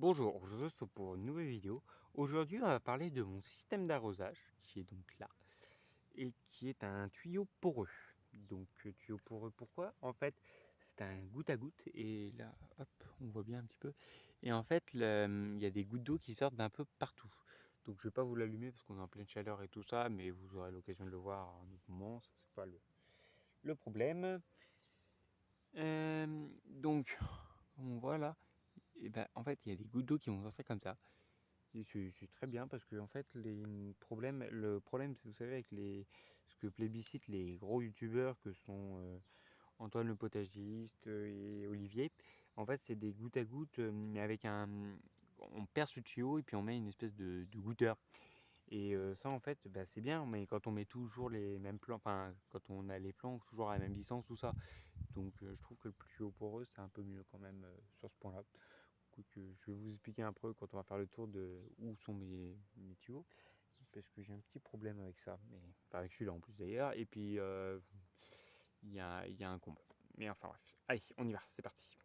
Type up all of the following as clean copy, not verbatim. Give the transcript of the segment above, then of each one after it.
Bonjour, je vous retrouve pour une nouvelle vidéo. Aujourd'hui, on va parler de mon système d'arrosage, qui est donc là, et qui est un tuyau poreux. Donc, tuyau poreux, pourquoi? En fait, c'est un goutte à goutte, et là, hop, on voit bien un petit peu. Et en fait, il y a des gouttes d'eau qui sortent d'un peu partout. Donc, je vais pas vous l'allumer parce qu'on est en pleine chaleur et tout ça, mais vous aurez l'occasion de le voir à un autre moment, ça c'est pas le problème. Donc, on voit là, et ben, en fait, il y a des gouttes d'eau qui vont sortir comme ça. Et c'est très bien parce que en fait le problème c'est, vous savez, avec ce que plébiscitent les gros youtubeurs que sont Antoine le potagiste et Olivier. En fait, c'est des gouttes à gouttes, mais avec on perce le tuyau et puis on met une espèce de goutteur. Et ça en fait, bah, c'est bien, mais quand on met toujours les mêmes plans, enfin quand on a les plans toujours à la même distance, tout ça. Donc je trouve que le tuyau poreux c'est un peu mieux quand même sur ce point-là. Je vais vous expliquer un peu quand on va faire le tour de où sont mes tuyaux, parce que j'ai un petit problème avec ça, mais enfin avec celui-là en plus d'ailleurs. Et puis il y a un combat. Mais enfin bref, allez, on y va, c'est parti.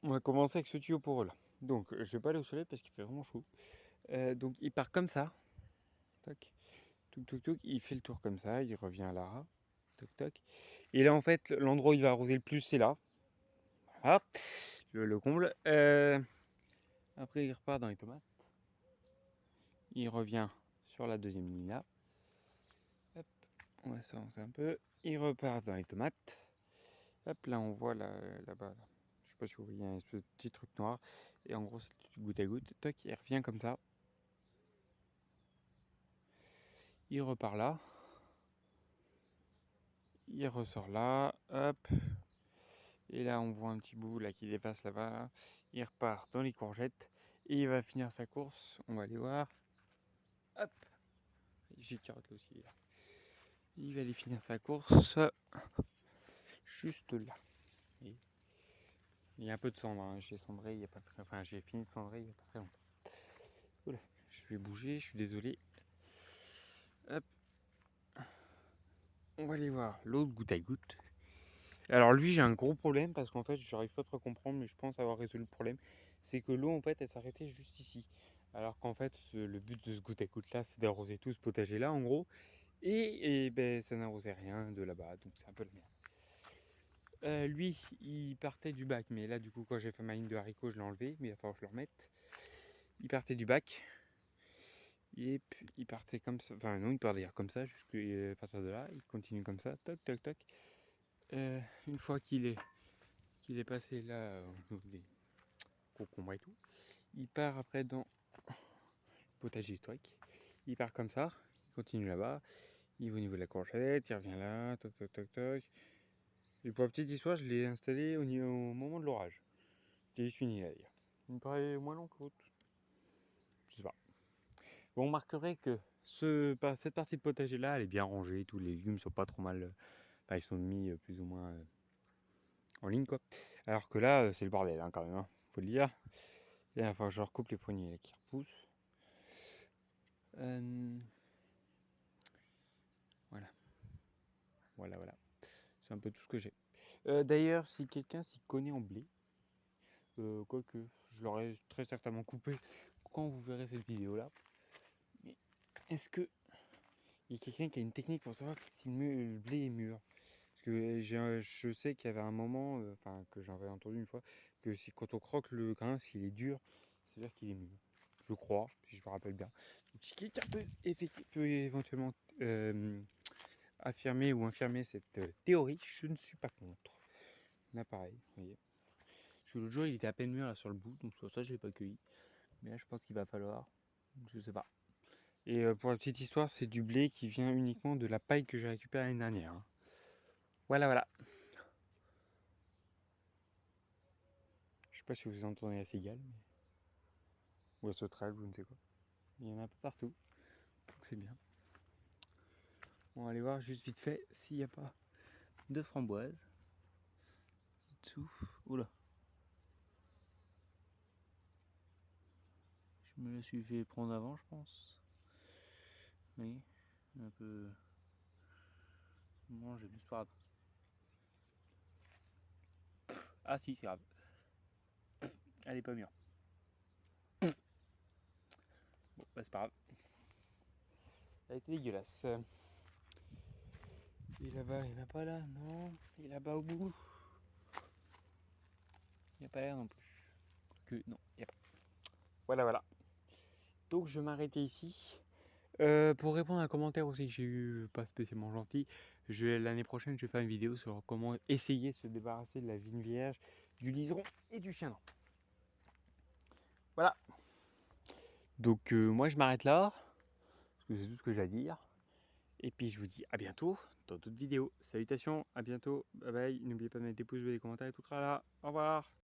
On va commencer avec ce tuyau poreux là. Donc je vais pas aller au soleil parce qu'il fait vraiment chaud. Donc il part comme ça, tac, toc toc toc, il fait le tour comme ça, il revient là, toc toc. Et là en fait l'endroit où il va arroser le plus c'est là. Voilà, le comble. Après il repart dans les tomates. Il revient sur la deuxième ligne là. Hop, on va s'avancer un peu. Il repart dans les tomates. Hop, là on voit là-bas. Là. Je sais pas si vous voyez un espèce de petit truc noir. Et en gros, c'est goutte à goutte. Toc, il revient comme ça. Il repart là. Il ressort là. Hop. Et là, on voit un petit bout là qui dépasse là-bas. Là. Il repart dans les courgettes. Et il va finir sa course. On va aller voir. Hop. J'ai carotte là aussi. Là. Il va aller finir sa course. Juste là. Et il y a un peu de cendre, hein. J'ai cendré il y a pas très... Enfin, j'ai fini de cendrer il y a pas très longtemps. Oula, je vais bouger, je suis désolé. Hop, on va aller voir l'autre goutte à goutte. Alors lui, j'ai un gros problème parce qu'en fait, je n'arrive pas trop à comprendre, mais je pense avoir résolu le problème. C'est que l'eau, en fait, elle s'arrêtait juste ici. Alors qu'en fait, le but de ce goutte à goutte là, c'est d'arroser tout ce potager là, en gros. Et ben, ça n'arrosait rien de là-bas, donc c'est un peu la merde. Lui, il partait du bac, mais là, du coup, quand j'ai fait ma ligne de haricots, je l'ai enlevé, mais il va falloir que je le remette. Il partait du bac, et puis il partait comme ça, enfin non, il part d'ailleurs comme ça, jusqu'à partir de là, il continue comme ça, toc, toc, toc. Une fois qu'il est passé là, au niveau des concombres et tout, il part après dans le potager historique. Il part comme ça, il continue là-bas, il va au niveau de la courgette, il revient là, toc, toc, toc, toc. Et pour la petite histoire, je l'ai installé au moment de l'orage. Il est fini là d'ailleurs. Il me paraît moins long que l'autre. Je sais pas. Vous remarquerez que cette partie de potager là, elle est bien rangée, tous les légumes sont pas trop mal. Enfin, ils sont mis plus ou moins en ligne quoi. Alors que là, c'est le bordel hein, quand même, hein, faut le dire. Et enfin, je recoupe les poignets là, qui repoussent. Voilà, voilà. C'est un peu tout ce que j'ai. D'ailleurs, si quelqu'un s'y connaît en blé, quoique je l'aurais très certainement coupé quand vous verrez cette vidéo là. Mais est-ce que il y a quelqu'un qui a une technique pour savoir si le blé est mûr? Parce que je sais qu'il y avait un moment, enfin que j'avais entendu une fois, que si quand on croque le grain, s'il est dur, c'est-à-dire qu'il est mûr. Je crois, si je me rappelle bien. Donc, si quelqu'un peut éventuellement affirmer ou infirmer cette théorie, je ne suis pas contre. Là, pareil, vous voyez. Parce que l'autre jour, il était à peine mûr là sur le bout, donc c'est pour ça que je ne l'ai pas cueilli. Mais là, je pense qu'il va falloir. Je sais pas. Et pour la petite histoire, c'est du blé qui vient uniquement de la paille que j'ai récupérée l'année dernière. Hein. Voilà. Je sais pas si vous entendez la cigale, mais... ou la sauterelle, ou je ne sais quoi. Il y en a un peu partout, donc c'est bien. On va aller voir juste vite fait s'il n'y a pas de framboises. Dessous. Oula. Je me la suis fait prendre avant, je pense. Oui, un peu manger, mais c'est pas grave. Ah si, c'est grave. Elle est pas mûre. Bon, bah c'est pas grave. Elle était dégueulasse. Et là-bas, il n'y en a pas là, non. Et là-bas au bout. Il n'y a pas l'air non plus. Que non, il n'y a pas. Voilà. Donc je vais m'arrêter ici. Pour répondre à un commentaire aussi que j'ai eu pas spécialement gentil, l'année prochaine je vais faire une vidéo sur comment essayer de se débarrasser de la vigne vierge, du liseron et du chien dent. Voilà. Donc moi je m'arrête là, parce que c'est tout ce que j'ai à dire. Et puis je vous dis à bientôt dans d'autres vidéos. Salutations, à bientôt, bye bye. N'oubliez pas de mettre des pouces bleus, des commentaires et tout là. Au revoir.